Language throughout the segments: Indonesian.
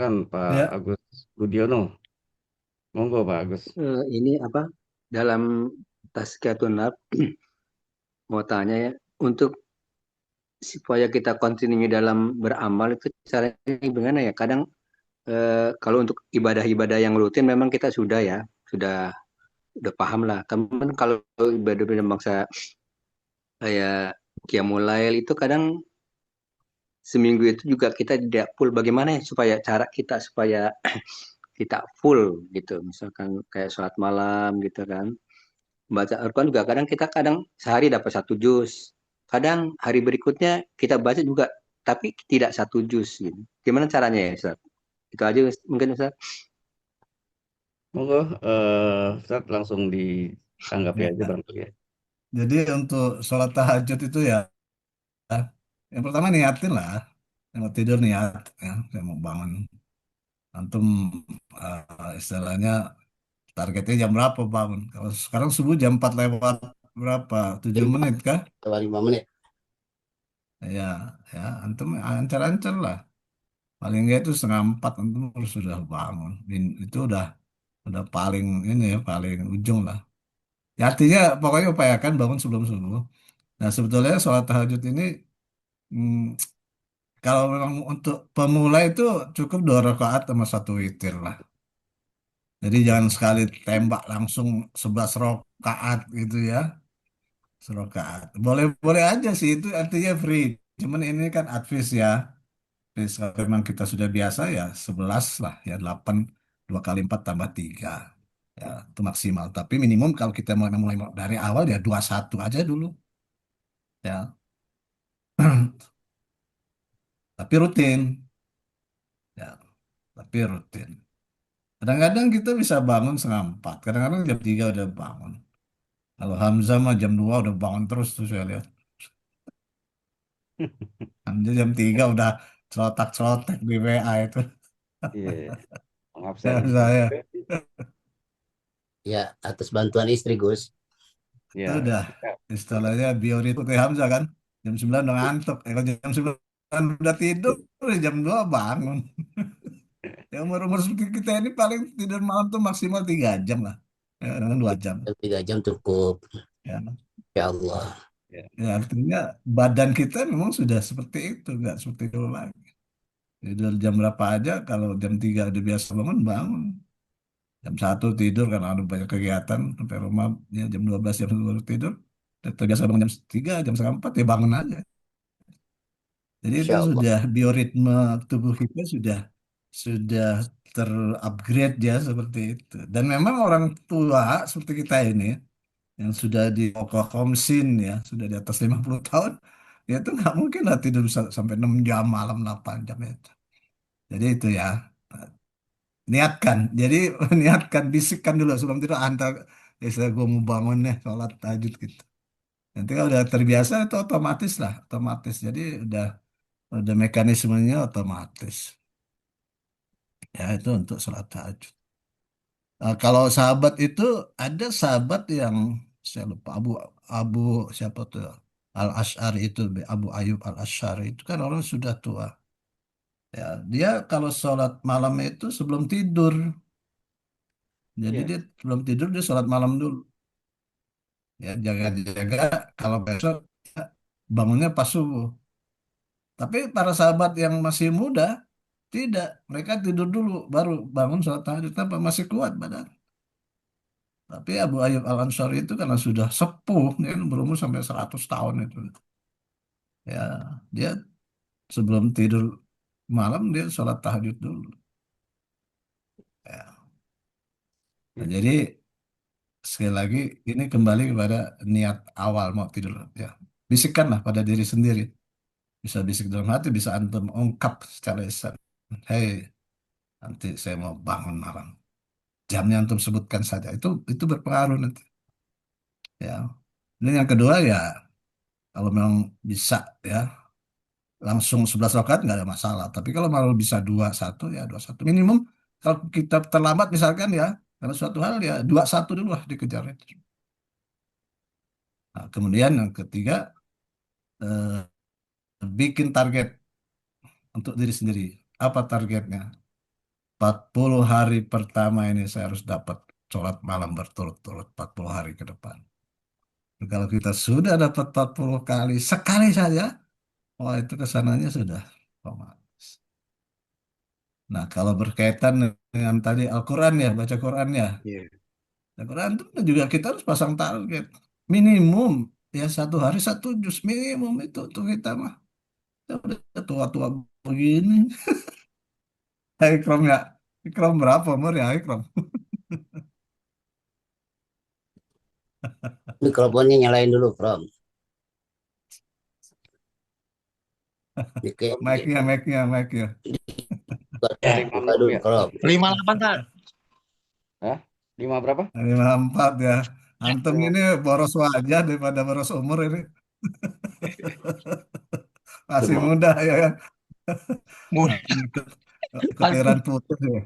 Silakan Pak Ya, Agus Budiono. Monggo Pak Agus. Ini apa dalam Tazkiyatun Nafs mau tanya ya untuk supaya kita continue dalam beramal itu caranya gimana ya? Kadang kalau untuk ibadah-ibadah yang rutin memang kita sudah ya sudah paham lah. Teman kalau ibadah-ibadah bangsa kayak Qiyamul Lail itu kadang seminggu itu juga kita tidak full. Bagaimana ya supaya cara kita supaya kita full gitu. Misalkan kayak sholat malam gitu kan. Baca Al-Quran juga kadang sehari dapat satu juz. Kadang hari berikutnya kita baca juga tapi tidak satu juz gitu. Gimana caranya ya Ustaz? Itu aja mungkin Ustaz. Monggo Ustaz langsung ditanggapi aja ya. barangkali ya. Jadi untuk sholat tahajud itu ya, yang pertama niatin lah. Yang mau tidur niat, ya, saya mau bangun. Antum istilahnya targetnya jam berapa bangun? Kalau sekarang subuh jam 4 lewat berapa? 7 menit kah? 5 menit. Ya, ya, antum ancar-ancar lah. Paling nggak itu setengah 4 antum harus sudah bangun. Itu udah paling ini ya, paling ujung lah. Ya, artinya pokoknya upayakan bangun sebelum subuh. Nah, sebetulnya sholat tahajud ini hmm, kalau memang untuk pemula itu cukup 2 rakaat sama 1 witir lah. Jadi jangan sekali tembak langsung 11 rakaat gitu ya. Serokaat. Boleh-boleh aja sih itu artinya free. Cuman ini kan advice ya. Advice kalau memang kita sudah biasa ya 11 lah ya 8 2 kali 4 tambah 3. Ya, itu maksimal. Tapi minimum kalau kita mulai dari awal ya 21 aja dulu. Ya, tapi rutin. Ya, tapi rutin. Kadang-kadang kita bisa bangun setengah 4. Kadang-kadang jam 3 udah bangun. Kalau Hamzah mah jam 2 udah bangun terus tuh saya lihat. Hamzah jam 3 udah celotak-celotak di WA itu. Iya, Ya, mengabsen. saya. Ya, atas bantuan istri Gus. Itu Ya, udah istilahnya bioritme Hamzah kan. Jam 9 udah ngantuk. Kalau jam 9 udah tidur, jam 2 bangun. Ya umur-umur seperti kita ini paling tidur malam tuh maksimal 3 jam lah. Ya, dengan 2 jam. 3 jam cukup. Ya. Ya Allah. ya. Ya, artinya badan kita memang sudah seperti itu, nggak seperti dulu lagi. Tidur jam berapa aja, kalau jam 3 udah biasa bangun, bangun. Jam 1 tidur karena ada banyak kegiatan, sampai rumah ya, jam 12 jam 1 baru tidur. Dan terbiasa bangun jam 3 jam setengah 4 ya bangun aja. Jadi itu Insya Allah. sudah bioritme tubuh kita sudah terupgrade ya seperti itu. Dan memang orang tua seperti kita ini yang sudah di pokok komsin ya, sudah di atas 50 tahun, ya itu nggak mungkin lah tidur bisa sampai 6 jam malam 8 jam itu. Jadi itu ya, niatkan. Jadi niatkan, bisikkan dulu sebelum tidur antar istilah gue mau bangun nih sholat tahajud gitu. Nanti kalau udah terbiasa itu otomatis lah, otomatis. Jadi udah mekanismenya otomatis. Ya itu untuk sholat tahajud. Kalau sahabat itu ada sahabat yang saya lupa Abu Abu siapa tuh Al Ash'ari itu Abu Ayub Al Ash'ari itu kan orang sudah tua. Ya dia kalau sholat malam itu sebelum tidur. Jadi Iya. dia sebelum tidur dia sholat malam dulu. Ya jaga-jaga kalau besok ya, bangunnya pas subuh. Tapi para sahabat yang masih muda tidak, mereka tidur dulu baru bangun sholat tahajud tanpa masih kuat badan. Tapi Abu Ayyub Al Ansari itu karena sudah sepuh, dia kan berumur sampai 100 tahun itu. Ya, dia sebelum tidur malam dia sholat tahajud dulu. Ya. Nah, Hmm. jadi sekali lagi ini kembali kepada niat awal mau tidur. Ya, bisikkanlah pada diri sendiri. Bisa bisik dalam hati, bisa antum ungkap secara lisan. Hei, nanti saya mau bangun malam. Jamnya antum sebutkan saja. Itu berpengaruh nanti. Ya. Dan yang kedua ya, kalau memang bisa ya langsung 11 rakaat nggak ada masalah. Tapi kalau mau bisa 2-1 ya 2-1 minimum. Kalau kita terlambat misalkan ya, karena suatu hal ya 2-1 dulu lah dikejar itu. Nah, kemudian yang ketiga, bikin target untuk diri sendiri. Apa targetnya? 40 hari pertama ini saya harus dapat sholat malam berturut-turut 40 hari ke depan. Kalau kita sudah dapat 40 kali, sekali saja, wah itu kesananya sudah otomatis. Nah, kalau berkaitan dengan tadi Al-Quran ya, baca Quran ya. Iya. Al-Quran itu juga kita harus pasang target. Minimum, ya satu hari satu juz. Minimum itu untuk kita mah. Ya udah tua-tua begini. Hai Ikram ya. Ikram berapa umur ya Ikram? Mikrofonnya nyalain dulu, From. Oke, Mic-nya, mic-nya, mic-nya. Ya, buka, lima buka enam dulu, ya. From. 58 Tat. Hah? Lima berapa? 54 ya. Antum ini boros wajah daripada boros umur ini. Masih Cuma muda ya kan. Mudah. Kepikiran putih ya.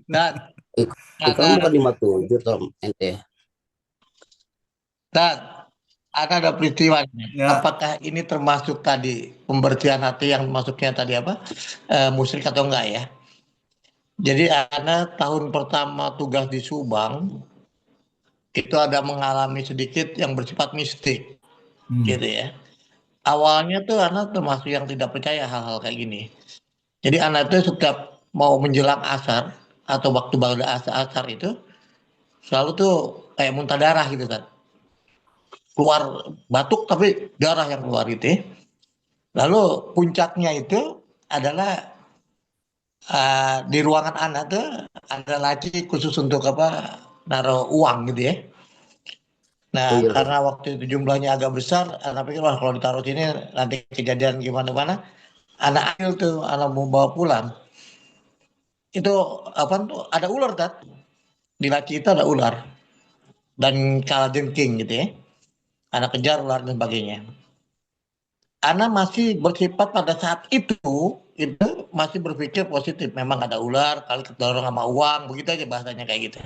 Tat, Ikram ada, bukan 57, From. Ente. Tat, ada peristiwa. Ya, Apakah ini termasuk tadi pembersihan hati yang masuknya tadi apa? Musyrik atau enggak ya? Jadi anak tahun pertama tugas di Subang itu ada mengalami sedikit yang bersifat mistik hmm. gitu ya. Awalnya tuh anak termasuk yang tidak percaya hal-hal kayak gini. Jadi anak itu setiap mau menjelang asar atau waktu baru asar itu selalu tuh kayak muntah darah gitu kan. Keluar batuk tapi darah yang keluar gitu ya. Lalu puncaknya itu adalah di ruangan anak tuh ada laci khusus untuk apa naruh uang gitu ya. Nah, Oh iya, karena waktu itu jumlahnya agak besar, anak pikir wah kalau ditaruh sini nanti kejadian gimana-mana. Anak ambil tuh, anak mau bawa pulang. Itu apa tuh ada ular kan? Di laci itu ada ular dan kalajengking gitu ya. Anak kejar ular dan sebagainya. Anak masih bersifat pada saat itu masih berpikir positif. Memang ada ular, kali kedorong sama uang, begitu aja bahasanya kayak gitu.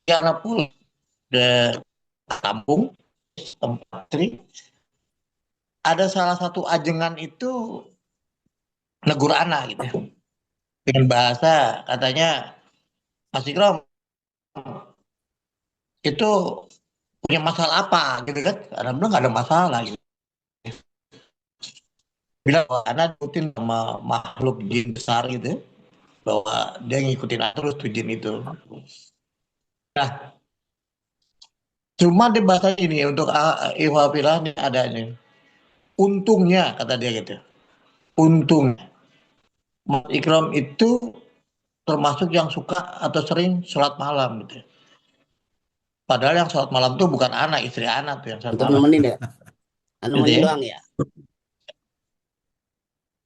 Karena pulang ke kampung, tempat istri, ada salah satu ajengan itu negur anak gitu. Dengan bahasa katanya, Mas Ikram itu punya masalah apa gitu kan? Anak bilang nggak ada masalah gitu. Bilang bahwa anak ikutin sama makhluk jin besar gitu, bahwa dia ngikutin terus tuh jin itu. Nah, cuma di bahasa ini untuk Iwafilah ini adanya. Untungnya kata dia gitu. Untung Mas Ikram itu termasuk yang suka atau sering sholat malam gitu. Padahal yang sholat malam tuh bukan anak, istri anak tuh yang sholat untuk malam. nemenin ya. Gitu Nemenin ya. doang ya.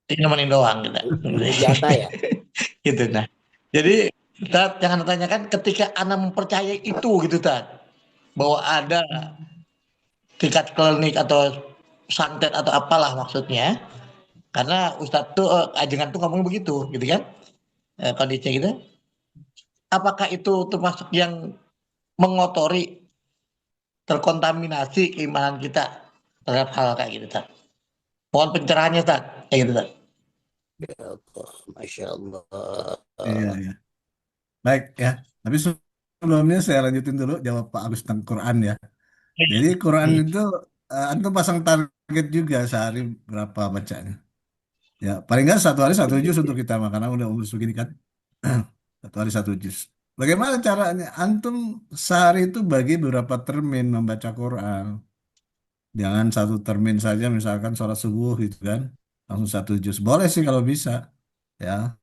Ini nemenin doang gitu. Jatah ya. Gitu nah. Jadi kita jangan tanyakan ketika anak mempercayai itu gitu Tat. Bahwa ada tingkat klinik atau santet atau apalah maksudnya. Karena Ustadz tuh ajengan tuh ngomong begitu gitu kan. Kondisinya gitu. Apakah itu termasuk yang mengotori terkontaminasi keimanan kita terhadap hal kayak gitu Tat? Mohon pencerahannya Tat. Kayak gitu Tat. Ya Allah, Masya Allah. Iya, iya. Baik ya. Tapi sebelumnya saya lanjutin dulu jawab Pak Agus tentang Quran ya. Jadi Quran Hmm. itu antum pasang target juga sehari berapa bacanya. Ya, paling nggak satu hari satu juz untuk kita mah karena udah umur segini kan. Satu hari satu juz. Bagaimana caranya? Antum sehari itu bagi beberapa termin membaca Quran. Jangan satu termin saja, misalkan sholat subuh gitu kan, langsung satu juz. Boleh sih kalau bisa, ya.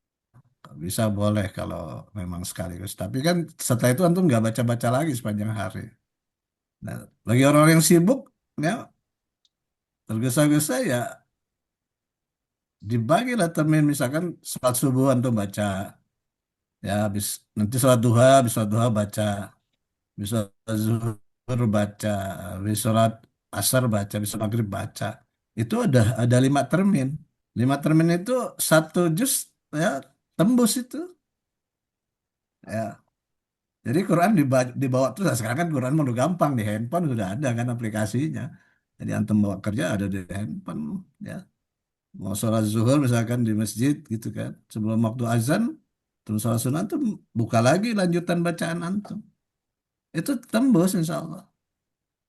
Kalau bisa boleh kalau memang sekaligus. Tapi kan setelah itu antum nggak baca-baca lagi sepanjang hari. Nah, bagi orang-orang yang sibuk, ya tergesa-gesa ya dibagilah termin. Misalkan sholat subuh antum baca, ya habis nanti sholat duha baca, bisa zuhur baca, habis sholat asar baca, bisa maghrib baca. Itu ada 5 termin. 5 termin itu satu juz ya tembus itu. Ya. Jadi Quran dibawa terus. Nah, sekarang kan Quran udah gampang di handphone sudah ada kan aplikasinya. Jadi antum bawa kerja ada di handphone ya. Mau sholat zuhur misalkan di masjid gitu kan, sebelum waktu azan, terus sholat sunat tuh buka lagi lanjutan bacaan antum. Itu tembus insya Allah.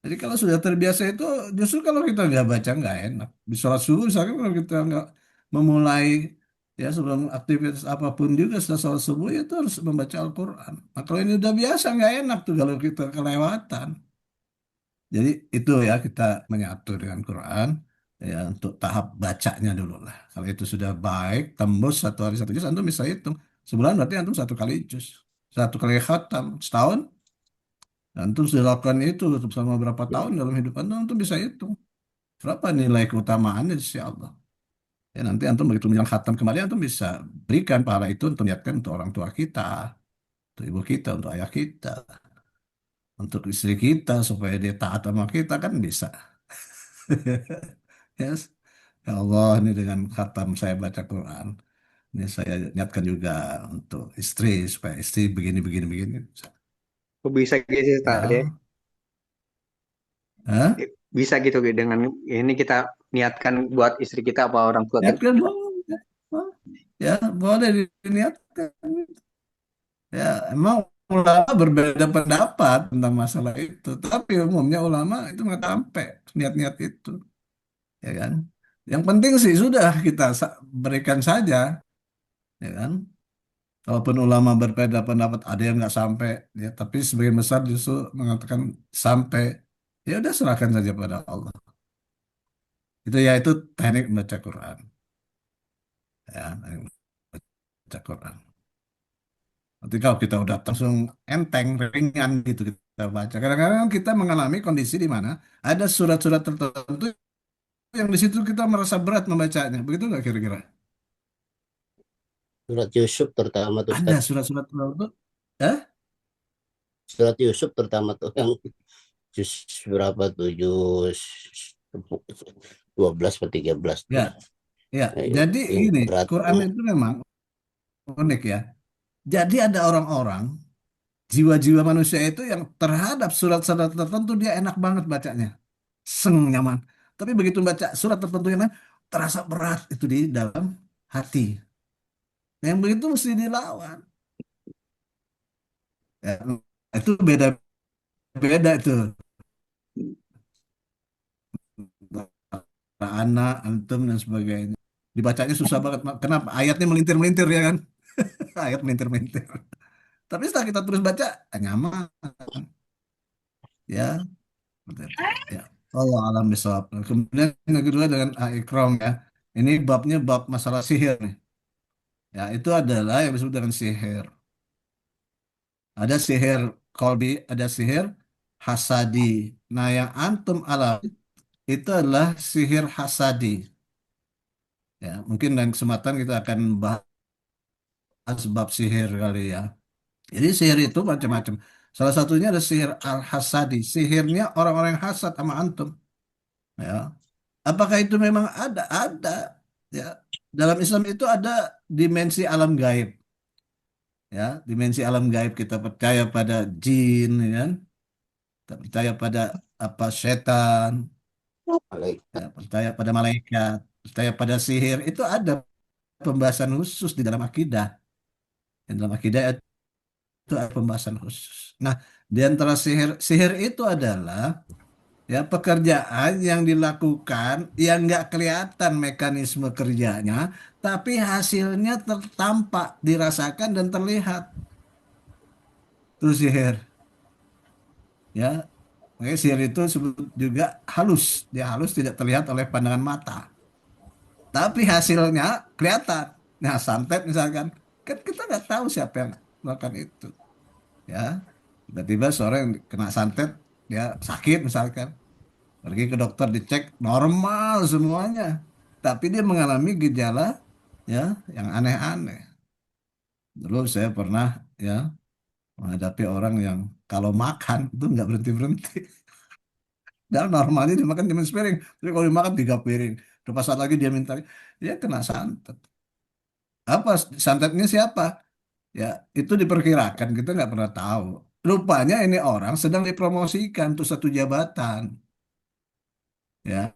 Jadi kalau sudah terbiasa itu, justru kalau kita nggak baca nggak enak. Di sholat subuh misalkan kalau kita nggak memulai ya sebelum aktivitas apapun juga setelah sholat subuh itu harus membaca Al-Quran. Nah kalau ini udah biasa nggak enak tuh kalau kita kelewatan. Jadi itu ya kita menyatu dengan Quran ya untuk tahap bacanya dulu lah. Kalau itu sudah baik, tembus satu hari satu juz, antum bisa hitung. Sebulan berarti antum satu kali juz. Satu kali khatam. Setahun, antum sudah lakukan itu selama berapa tahun dalam hidup antum, antum bisa hitung. Berapa nilai keutamaannya di sisi Allah. Ya nanti antum begitu menjelang khatam kembali, antum bisa berikan pahala itu untuk niatkan untuk orang tua kita, untuk ibu kita, untuk ayah kita, untuk istri kita, supaya dia taat sama kita kan bisa. Yes. Ya Allah, ini dengan khatam saya baca Quran. Ini saya niatkan juga untuk istri, supaya istri begini, begini, begini. Kok bisa gitu sih Ustaz ya? Ya, Hah? Bisa gitu dengan ini kita niatkan buat istri kita apa orang tua kita. Niatkan boleh. Ya, boleh diniatkan. Ya, emang ulama berbeda pendapat tentang masalah itu. Tapi umumnya ulama itu nggak sampai niat-niat itu. Ya kan? Yang penting sih sudah kita berikan saja. Ya kan? Walaupun ulama berbeda pendapat, ada yang nggak sampai, ya, tapi sebagian besar justru mengatakan sampai. Ya udah serahkan saja pada Allah. Itu ya itu teknik membaca Quran. Ya, teknik membaca Quran. Nanti kalau kita udah langsung enteng, ringan gitu kita baca. Kadang-kadang kita mengalami kondisi di mana ada surat-surat tertentu yang di situ kita merasa berat membacanya. Begitu nggak kira-kira? Surat Yusuf terutama tuh Ada Ustaz. surat-surat tertentu. Eh? Surat Yusuf terutama tuh yang juz berapa tuh? Juz 12 atau 13 tuh. Ya, ya. Jadi Yang ini berat. Quran itu memang unik ya. Jadi ada orang-orang, jiwa-jiwa manusia itu yang terhadap surat-surat tertentu dia enak banget bacanya. Seng, nyaman. Tapi begitu baca surat tertentu yang lain, terasa berat itu di dalam hati. Yang begitu mesti dilawan. Ya, itu beda-beda itu. Anak, antum, dan sebagainya. Dibacanya susah banget. Kenapa? Ayatnya melintir-melintir ya kan? Ayat melintir-melintir. Tapi setelah kita terus baca, nyaman. Ya, seperti itu. Ya. Allah alam bisawab. Kemudian yang kedua dengan Ikram ya. Ini babnya bab masalah sihir nih. Ya, itu adalah yang disebut dengan sihir. Ada sihir kolbi, ada sihir hasadi. Nah, yang antum alami itu adalah sihir hasadi. Ya, mungkin lain kesempatan kita akan bahas bab sihir kali ya. Jadi sihir itu macam-macam. Salah satunya ada sihir al-hasadi. Sihirnya orang-orang yang hasad sama antum. Ya. Apakah itu memang ada? Ada. Ya. Dalam Islam itu ada dimensi alam gaib. Ya, dimensi alam gaib kita percaya pada jin, ya kan? Kita percaya pada apa setan, ya, Malaikat. percaya pada malaikat, percaya pada sihir. Itu ada pembahasan khusus di dalam akidah. Di dalam akidah itu ada pembahasan khusus. Nah, di antara sihir, sihir itu adalah ya pekerjaan yang dilakukan yang nggak kelihatan mekanisme kerjanya, tapi hasilnya tertampak, dirasakan dan terlihat. Itu sihir. Ya, makanya sihir itu sebut juga halus. Dia halus tidak terlihat oleh pandangan mata. Tapi hasilnya kelihatan. Nah, santet misalkan. Kan kita nggak tahu siapa yang melakukan itu. Ya, tiba-tiba seorang yang kena santet, dia sakit misalkan. Pergi ke dokter dicek normal semuanya. Tapi dia mengalami gejala ya yang aneh-aneh. Dulu saya pernah ya menghadapi orang yang kalau makan itu nggak berhenti-berhenti. Dan normalnya dia makan cuma sepiring. Tapi kalau dimakan 3 piring. Terus pas saat lagi dia minta, dia kena santet. Apa santetnya siapa? Ya itu diperkirakan kita nggak pernah tahu. Rupanya ini orang sedang dipromosikan untuk satu jabatan. Ya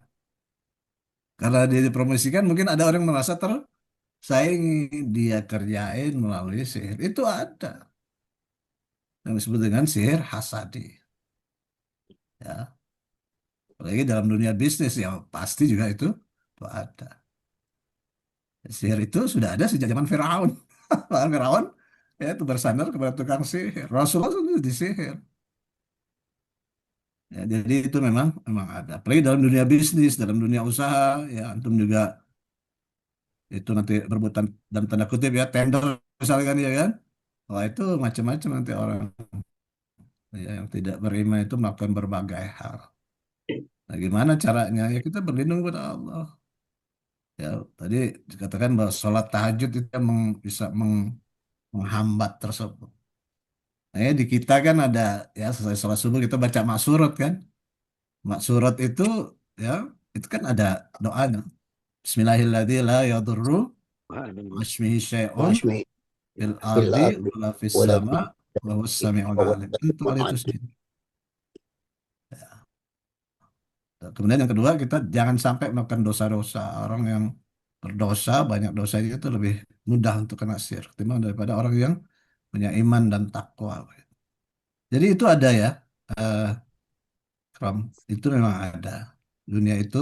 Karena dia dipromosikan, mungkin ada orang merasa tersaingi, dia kerjain melalui sihir. Itu ada yang disebut dengan sihir hasadi. Ya, apalagi dalam dunia bisnis ya pasti juga itu ada. Sihir itu sudah ada sejak zaman Firaun. Bahkan Firaun ya itu bersandar kepada tukang sihir. Rasulullah itu disihir. Ya, jadi itu memang memang ada. Apalagi dalam dunia bisnis, dalam dunia usaha, ya antum juga itu nanti berbuatan dalam tanda kutip ya tender misalkan ya kan. Wah itu macam-macam nanti orang ya, yang tidak beriman itu melakukan berbagai hal. Nah, gimana caranya? Ya kita berlindung kepada Allah. Ya, tadi dikatakan bahwa sholat tahajud itu bisa menghambat tersebut. Nah, ya, di kita kan ada ya setelah sholat subuh kita baca maksurat kan. Maksurat ya itu kan ada doanya. Bismillahirrahmanirrahim la yadurru asmihi syai'un Wasmi fil fil ardi ardi wala fis wala sama wa huwas sami'ul alim. Itu hal itu sendiri. Nah, kemudian yang kedua kita jangan sampai melakukan dosa-dosa. Orang yang berdosa banyak dosanya itu lebih mudah untuk kena sihir ketimbang daripada orang yang punya iman dan takwa. Jadi itu ada ya, eh, Ram. Itu memang ada. Dunia itu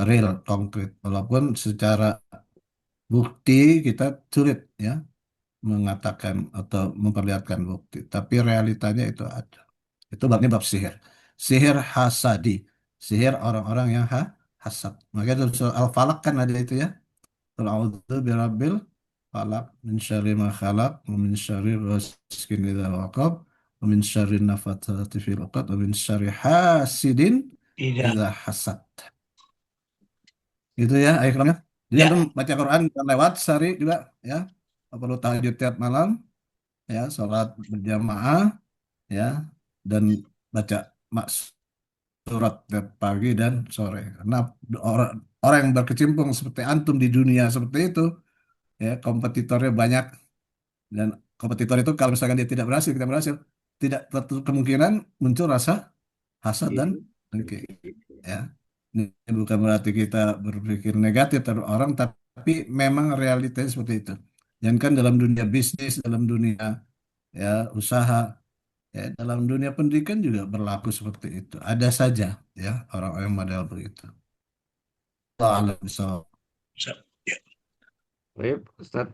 real, konkret. Walaupun secara bukti kita sulit ya mengatakan atau memperlihatkan bukti. Tapi realitanya itu ada. Itu babnya bab sihir. Sihir hasadi. Sihir orang-orang yang hasad. Makanya dalam surah Al-Falaq kan ada itu ya. Qul a'udzu birabbil falaq min syarri ma khalaq wa min syarri ghasikin idza waqab wa min syarri nafatsati fil 'uqad wa min syarri hasidin Tidak. idza hasad. Itu ya ayat kelamnya. Jadi Ya, antum baca Quran dan lewat sehari juga ya. Nggak perlu tahajud tiap malam ya, sholat berjamaah ya dan baca surat tiap pagi dan sore. Karena orang orang yang berkecimpung seperti antum di dunia seperti itu ya kompetitornya banyak dan kompetitor itu kalau misalkan dia tidak berhasil, tidak tertutup kemungkinan muncul rasa hasad dan dengki. Ya, ini bukan berarti kita berpikir negatif terhadap orang, tapi memang realitanya seperti itu. Jangan kan dalam dunia bisnis, dalam dunia ya usaha, ya dalam dunia pendidikan juga berlaku seperti itu. Ada saja ya orang-orang model begitu. Allah alam bisawab. Baik, Ustaz,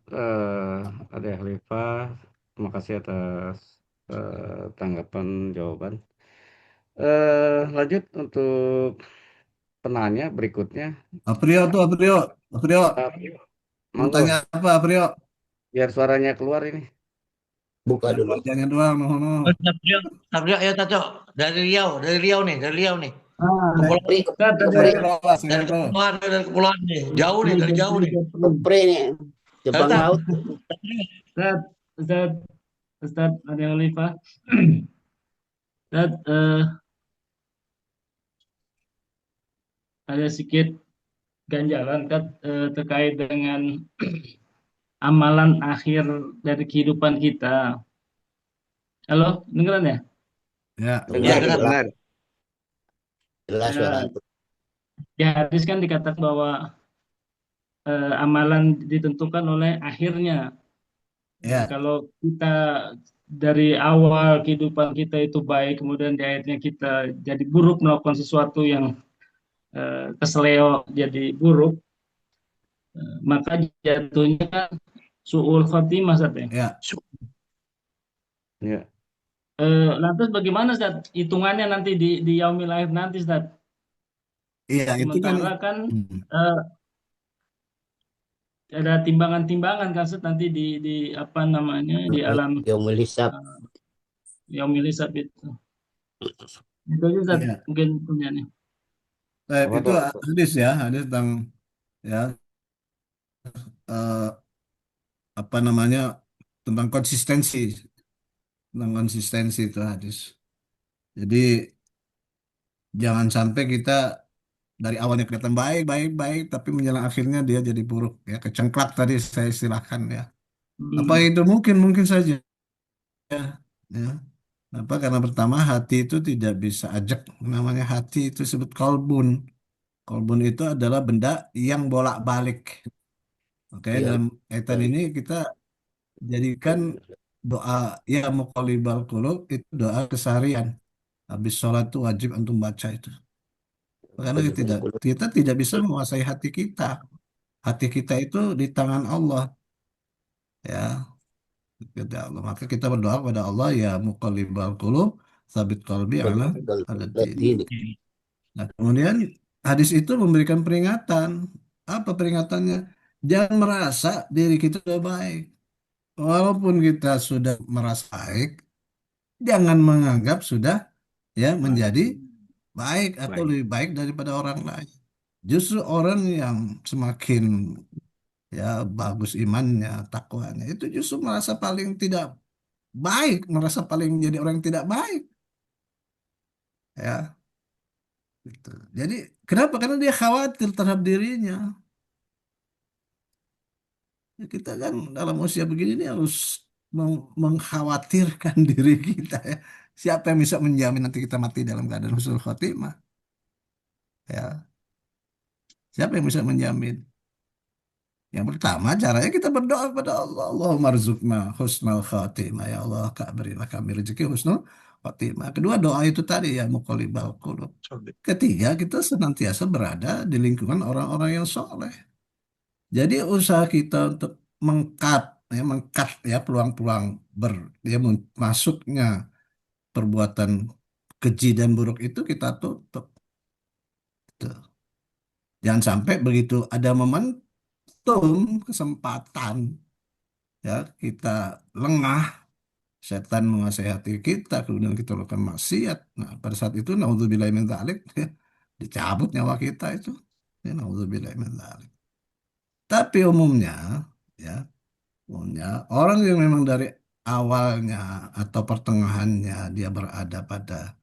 Ade Khalifah, terima kasih atas tanggapan jawaban. Lanjut untuk penanya berikutnya. Aprio tuh, Aprio. Aprio, mau Monggo, tanya apa, Aprio? biar suaranya keluar ini. buka Ya, dulu. wajahnya doang, no. Sabrio, Sabrio, ayo Taco, dari Riau nih, Ah, kepulauan, Pri, Ustaz, ada Pri, dari Bro. kepulauan nih, jauh nih, dari jauh nih. Pri nih. Jepang Ustaz, laut. Ustaz, Ustaz, Ustaz Ade Khalifah. Ustaz, ada sedikit ganjalan kan terkait dengan amalan akhir dari kehidupan kita. Halo, dengeran ya? Ya, Ya, Dengar, dengar. dengar. Jelas suara Ya, antum. di hadis kan dikatakan bahwa amalan ditentukan oleh akhirnya. ya, Kalau kita dari awal kehidupan kita itu baik, kemudian di akhirnya kita jadi buruk melakukan sesuatu yang keseleo jadi buruk, maka jatuhnya kan su'ul khotimah, Ustaz ya. ya. Ya, Lantas bagaimana Ustaz hitungannya nanti di yaumil akhir nanti Ustaz? Iya, itu kan. Sementara kan Hmm. ada timbangan-timbangan kan Ustaz nanti di apa namanya di alam Yaumul hisab. yaumil hisab itu. Itu aja Ustaz Iya. mungkin punya nih. apa Itu tuh? hadis ya, hadis tentang ya eh, apa namanya tentang konsistensi itu hadis. Jadi jangan sampai kita dari awalnya kelihatan baik, baik, baik, tapi menjelang akhirnya dia jadi buruk ya, kecengklak tadi saya istilahkan ya. Apa itu mungkin mungkin saja ya. Apa karena pertama hati itu tidak bisa ajak namanya hati itu disebut kalbun. Kolbun itu adalah benda yang bolak-balik. Oke, Ya, dalam kaitan ini kita jadikan doa ya muqallibal qulub itu doa keseharian. Habis sholat itu wajib untuk baca itu. Karena kita tidak bisa menguasai hati kita. Hati kita itu di tangan Allah, ya. Kepada Allah. Maka kita berdoa kepada Allah ya muqallibal qulub, sabit qalbi ala din. ini Nah, kemudian hadis itu memberikan peringatan. Apa peringatannya? Jangan merasa diri kita sudah baik. Walaupun kita sudah merasa baik, jangan menganggap sudah ya menjadi baik atau Baik. lebih baik daripada orang lain. Justru orang yang semakin ya bagus imannya, takwanya, itu justru merasa paling tidak baik, merasa paling menjadi orang yang tidak baik. Ya, gitu. Jadi kenapa? Karena dia khawatir terhadap dirinya. Ya, kita kan dalam usia begini ini harus mengkhawatirkan diri kita ya. Siapa yang bisa menjamin nanti kita mati dalam keadaan husnul khotimah? Ya, siapa yang bisa menjamin? Yang pertama caranya kita berdoa kepada Allah. Allahumma rzuqna husnul khotimah. Ya Allah, berilah kami rezeki husnul khotimah. Kedua doa itu tadi ya muqallibal qulub. Ketiga, kita senantiasa berada di lingkungan orang-orang yang soleh. Jadi usaha kita untuk mengkat ya peluang-peluang ya masuknya perbuatan keji dan buruk itu kita tutup. Tuh. Jangan sampai begitu ada momentum kesempatan ya kita lengah, setan menguasai hati kita, kemudian kita lakukan maksiat. Nah, pada saat itu naudzubillahi min dzalik ya, dicabut nyawa kita itu. Ya, naudzubillahi min dzalik. Tapi ya, umumnya orang yang memang dari awalnya atau pertengahannya dia berada pada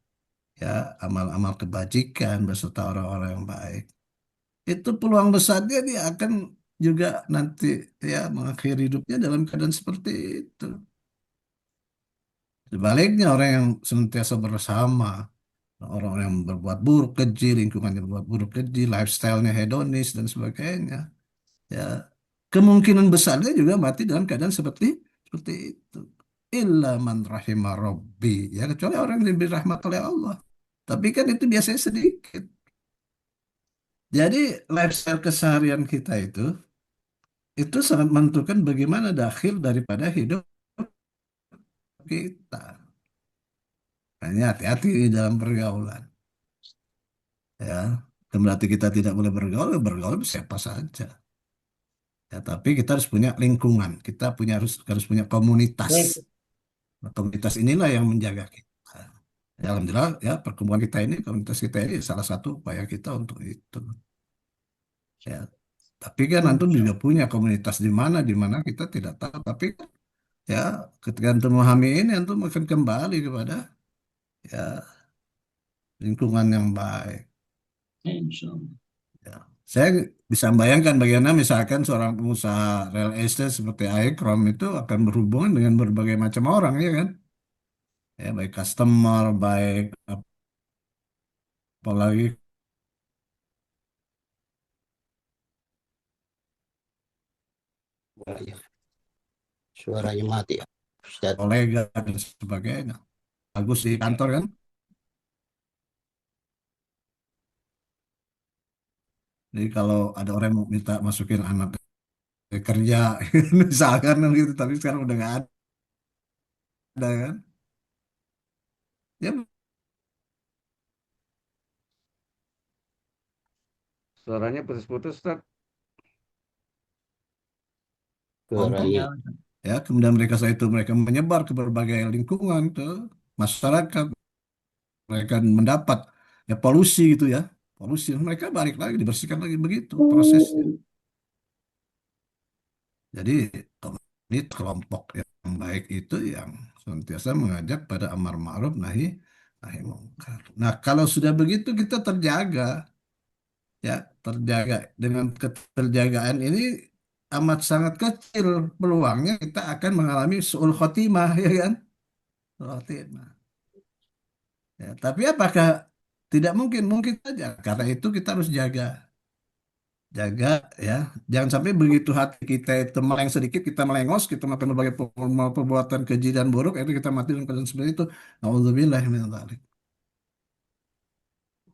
ya amal-amal kebajikan beserta orang-orang yang baik, itu peluang besarnya dia akan juga nanti ya mengakhiri hidupnya dalam keadaan seperti itu. Sebaliknya orang yang senantiasa bersama orang-orang yang berbuat buruk keji, lingkungan yang berbuat buruk keji, lifestyle-nya hedonis dan sebagainya, ya kemungkinan besarnya juga mati dalam keadaan seperti itu. Illa man rahimah Rabbi, ya kecuali orang yang diberi rahmat oleh Allah. Tapi kan itu biasanya sedikit. Jadi lifestyle keseharian kita itu sangat menentukan bagaimana dakhil daripada hidup kita. Hanya hati-hati di dalam pergaulan. Ya, dan berarti kita tidak boleh bergaul, ya bergaul sama siapa saja. Ya, tapi kita harus punya lingkungan, kita harus punya komunitas. Nah, komunitas inilah yang menjaga kita. Ya, alhamdulillah, ya perkumpulan kita ini, komunitas kita ini salah satu upaya kita untuk itu. Ya, tapi kan antum juga punya komunitas di mana kita tidak tahu. Tapi kan, ya ketika antum memahami ini, antum akan kembali kepada ya lingkungan yang baik. Insya Allah. Ya. Saya bisa bayangkan bagaimana misalkan seorang pengusaha real estate seperti Aikrom itu akan berhubungan dengan berbagai macam orang, ya kan? Ya, baik customer, baik apalagi ya, suaranya mati ya. Ustaz. kolega dan sebagainya. Bagus di kantor kan? Jadi kalau ada orang yang mau minta masukin anak kerja, misalkan gitu, tapi sekarang udah nggak ada kan? Ya, Suaranya putus-putus, Ustaz. kelompok. Suaranya Ya, kemudian mereka menyebar ke berbagai lingkungan ke masyarakat, mereka mendapat ya polusi gitu ya, polusi mereka balik lagi dibersihkan lagi begitu prosesnya. Jadi ini kelompok yang baik itu yang senantiasa mengajak pada amar ma'ruf nahi mungkar. Nah, kalau sudah begitu kita terjaga, ya terjaga dengan keterjagaan ini amat sangat kecil peluangnya kita akan mengalami su'ul khotimah, ya kan? Su'ul khotimah. Ya, tapi apakah Tidak mungkin, mungkin saja. Karena itu kita harus jaga ya. Jangan sampai begitu hati kita itu meleng sedikit, kita melengos, kita melakukan berbagai perbuatan keji dan buruk, itu kita mati dalam keadaan seperti itu. Nauzubillah min dzalik.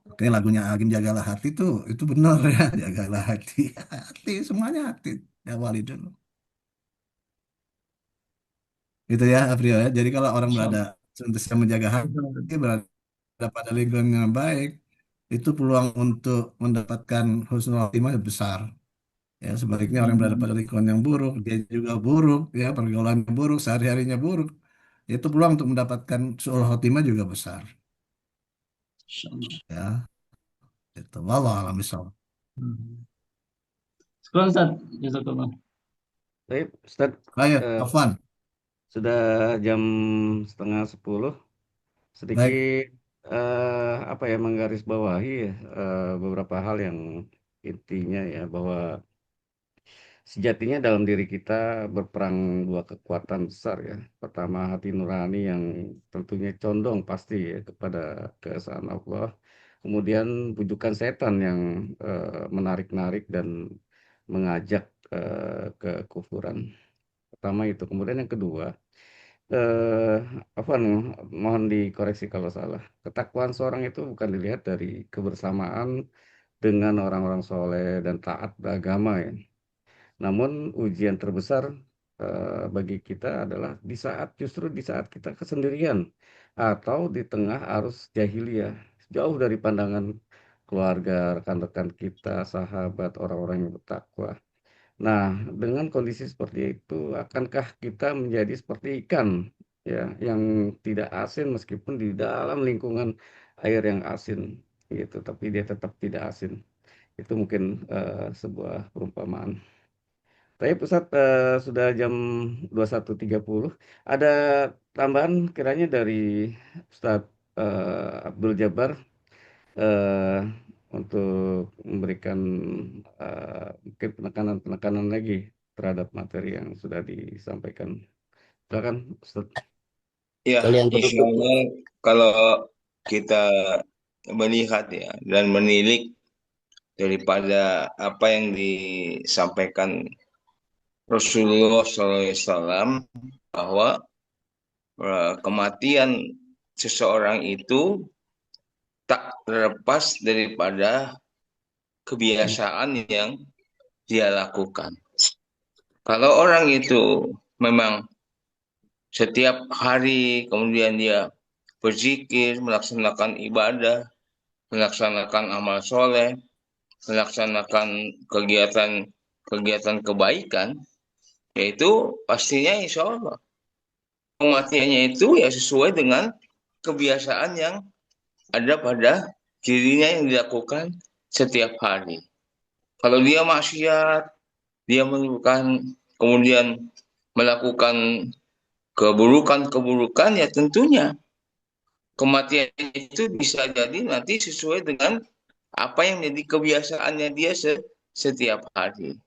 Oke, lagunya Agim Jagalah Hati itu benar ya, jagalah hati. Hati, semuanya hati. Ya wali dulu. Gitu ya, Aprio ya. Jadi kalau orang berada Insyaallah. senantiasa menjaga hati, berada pada lingkungan yang baik, itu peluang untuk mendapatkan husnul khotimah besar. Ya, sebaliknya orang berada pada lingkungan yang buruk, dia juga buruk, ya, pergaulannya buruk, sehari-harinya buruk. Itu peluang untuk mendapatkan suul khotimah juga besar. Insyaallah. Ya, itu. Wallahu a'lam bishawab. Sekolah Ustaz, jazakallah. Baik, Ustaz, Ayo, eh, Afwan. sudah jam 9:30. Baik. Sedikit apa ya, menggarisbawahi ya, beberapa hal yang intinya ya, bahwa sejatinya dalam diri kita berperang dua kekuatan besar ya. Pertama, hati nurani yang tentunya condong pasti ya kepada keesaan Allah. Kemudian bujukan setan yang menarik-narik dan mengajak ke kufuran. Pertama itu. Kemudian yang kedua, eh Afwan, mohon dikoreksi kalau salah. Ketakwaan seorang itu bukan dilihat dari kebersamaan dengan orang-orang soleh dan taat beragama ya. Namun ujian terbesar bagi kita adalah justru di saat kita kesendirian atau di tengah arus jahiliyah, jauh dari pandangan keluarga, rekan-rekan kita, sahabat, orang-orang yang bertakwa. Nah, dengan kondisi seperti itu, akankah kita menjadi seperti ikan ya, yang tidak asin meskipun di dalam lingkungan air yang asin gitu, tapi dia tetap tidak asin. Itu mungkin sebuah perumpamaan. Tapi pusat sudah jam 21.30. Ada tambahan kiranya dari Ustadz Abdul Jabar eh, untuk memberikan mungkin penekanan-penekanan lagi terhadap materi yang sudah disampaikan. Silakan, Ustaz. Ya, Kalian insya penutup. Allah kalau kita melihat ya dan menilik daripada apa yang disampaikan Rasulullah SAW bahwa kematian seseorang itu tak terlepas daripada kebiasaan yang dia lakukan. Kalau orang itu memang setiap hari kemudian dia berzikir, melaksanakan ibadah, melaksanakan amal soleh, melaksanakan kegiatan kebaikan, yaitu pastinya insya Allah kematiannya itu ya sesuai dengan kebiasaan yang ada pada dirinya yang dilakukan setiap hari. Kalau dia maksiat, dia kemudian melakukan keburukan-keburukan, ya tentunya kematian itu bisa jadi nanti sesuai dengan apa yang menjadi kebiasaannya dia setiap hari.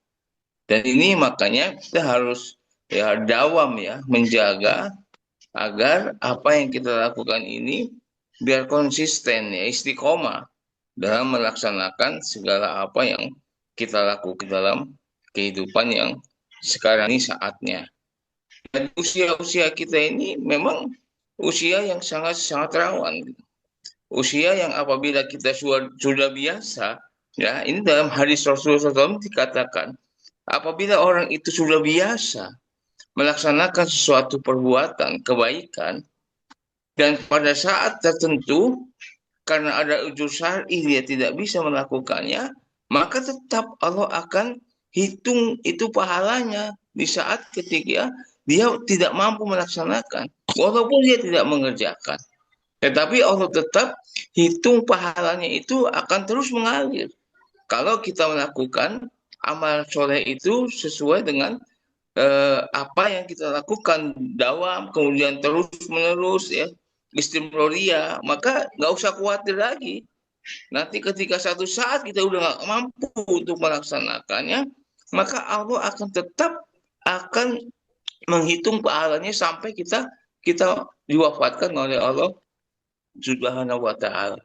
Dan ini makanya kita harus ya dawam ya menjaga agar apa yang kita lakukan ini biar konsisten ya, istiqomah dalam melaksanakan segala apa yang kita lakukan dalam kehidupan yang sekarang ini saatnya. Dan usia-usia kita ini memang usia yang sangat-sangat rawan. Usia yang apabila kita sudah biasa, ya ini dalam hadis Rasulullah SAW dikatakan, apabila orang itu sudah biasa melaksanakan sesuatu perbuatan kebaikan, dan pada saat tertentu karena ada ujur syar'i dia tidak bisa melakukannya, maka tetap Allah akan hitung itu pahalanya di saat ketika dia tidak mampu melaksanakan, walaupun dia tidak mengerjakan. Tetapi Allah tetap hitung pahalanya itu akan terus mengalir. Kalau kita melakukan amal soleh itu sesuai dengan apa yang kita lakukan dawam, kemudian terus menerus ya, istimroria, maka nggak usah khawatir lagi. Nanti ketika satu saat kita udah nggak mampu untuk melaksanakannya, maka Allah akan tetap akan menghitung pahalanya sampai kita diwafatkan oleh Allah Subhanahu wa Ta'ala.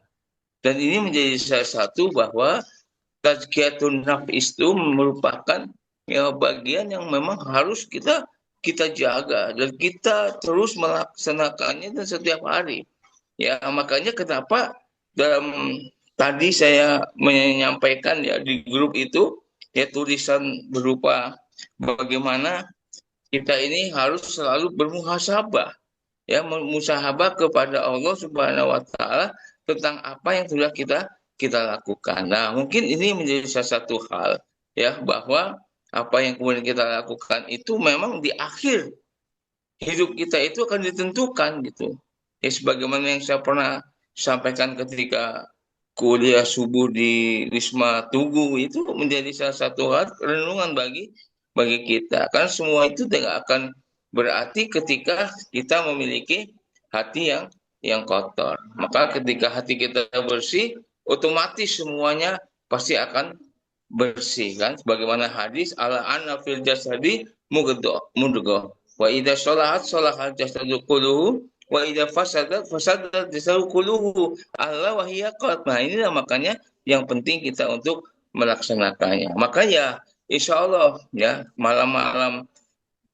Dan ini menjadi salah satu bahwa tazkiyatun nafs itu merupakan ya bagian yang memang harus kita jaga dan kita terus melaksanakannya dan setiap hari. Ya, makanya kenapa dalam tadi saya menyampaikan ya di grup itu ya tulisan berupa bagaimana kita ini harus selalu bermuhasabah ya musahabah kepada Allah Subhanahu wa taala tentang apa yang sudah kita lakukan. Nah, mungkin ini menjadi salah satu hal ya bahwa apa yang kemudian kita lakukan itu memang di akhir hidup kita itu akan ditentukan gitu. Ya sebagaimana yang saya pernah sampaikan ketika kuliah subuh di Wisma Tugu itu menjadi salah satu hal renungan bagi kita. Kan semua itu tidak akan berarti ketika kita memiliki hati yang kotor. Maka ketika hati kita bersih, otomatis semuanya pasti akan bersih kan. Sebagaimana hadis ala anna fil jasadi mudghah. Wa idza sholahat jasadu kulluhu wa idza fasadat jasadu kulluhu. Allah wa hiya qalb. Nah, inilah makanya yang penting kita untuk melaksanakannya. Makanya insya Allah ya malam-malam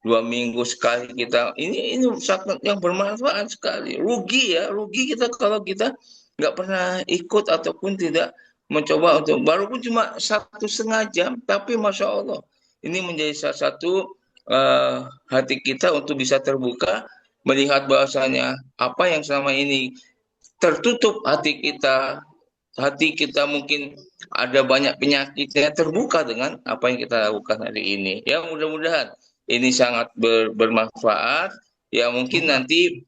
2 minggu sekali kita ini sangat yang bermanfaat sekali. Rugi kita kalau kita nggak pernah ikut ataupun tidak mencoba untuk walaupun cuma 1,5 jam, tapi masya Allah ini menjadi salah satu hati kita untuk bisa terbuka melihat bahwasanya apa yang selama ini tertutup hati kita mungkin ada banyak penyakitnya terbuka dengan apa yang kita lakukan hari ini. Ya mudah-mudahan ini sangat bermanfaat. Ya mungkin nanti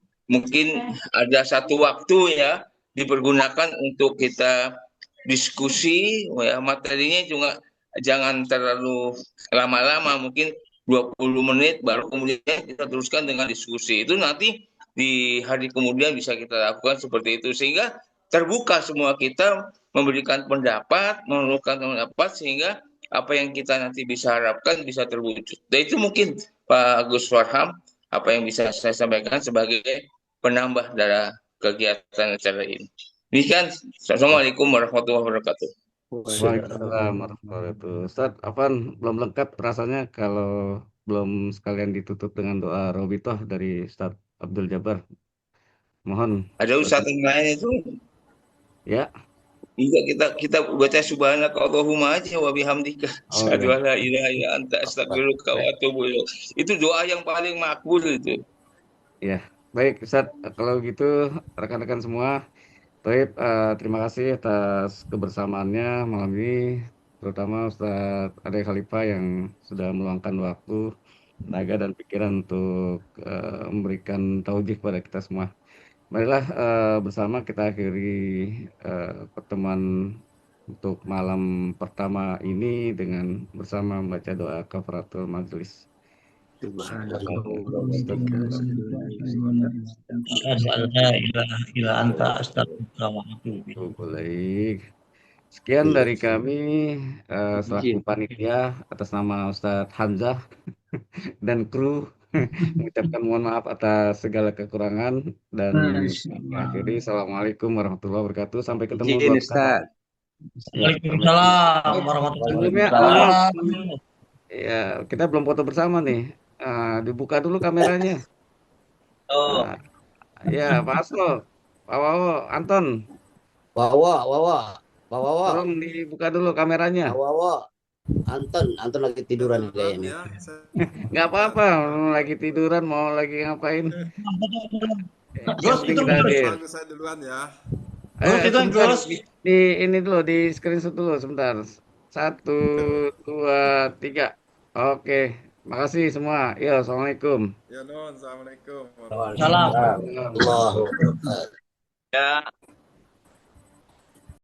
ada satu waktu ya dipergunakan untuk kita diskusi. Ya materinya juga jangan terlalu lama-lama, mungkin 20 menit baru kemudian kita teruskan dengan diskusi. Itu nanti di hari kemudian bisa kita lakukan seperti itu sehingga terbuka semua kita memberikan pendapat, mengeluarkan pendapat sehingga apa yang kita nanti bisa harapkan bisa terwujud. Dan itu mungkin Pak Agus Warham apa yang bisa saya sampaikan sebagai penambah dari kegiatan acara ini. Demikian, Assalamualaikum warahmatullahi wabarakatuh. Waalaikumsalam warahmatullahi wabarakatuh. Ustaz, Afan belum lengkap rasanya kalau belum sekalian ditutup dengan doa Robitoh dari Ustaz Abdul Jabbar. Mohon. Ada Ustaz yang lain itu? Ya. Iya kita baca subhanaka Allahumma aja wa bihamdika asyhadu an la ilaha illa anta astaghfiruka wa atubu ilaik. Itu doa yang paling makbul itu. Ya, baik Ustaz. Kalau gitu rekan-rekan semua, baik, terima kasih atas kebersamaannya malam ini, terutama Ustaz Ade Khalifah yang sudah meluangkan waktu, tenaga dan pikiran untuk memberikan taujih kepada kita semua. Marilah bersama kita akhiri pertemuan untuk malam pertama ini dengan bersama membaca doa kafaratul majelis. Baik. Sekian dari kami selaku panitia atas nama Ustadz Hamzah dan kru mengucapkan mohon maaf atas segala kekurangan dan akhiri assalamualaikum warahmatullahi wabarakatuh. Sampai ketemu dua kali. Waalaikumsalam warahmatullahi wabarakatuh. Ya, kita belum foto bersama nih. Dibuka dulu kameranya. Ya, Pak Aslo, Pak Wawo, Anton. Wawa. Tolong dibuka dulu kameranya. Wawa. Anton lagi tiduran kayaknya. Nggak apa-apa, mau lagi tiduran, mau lagi ngapain. Terus itu saya duluan ya. Ini dulu, di screenshot dulu sebentar. 1, 2, 3. Oke, makasih semua. Ya, assalamualaikum. Ya non, assalamualaikum. Salam. Allah. Ya.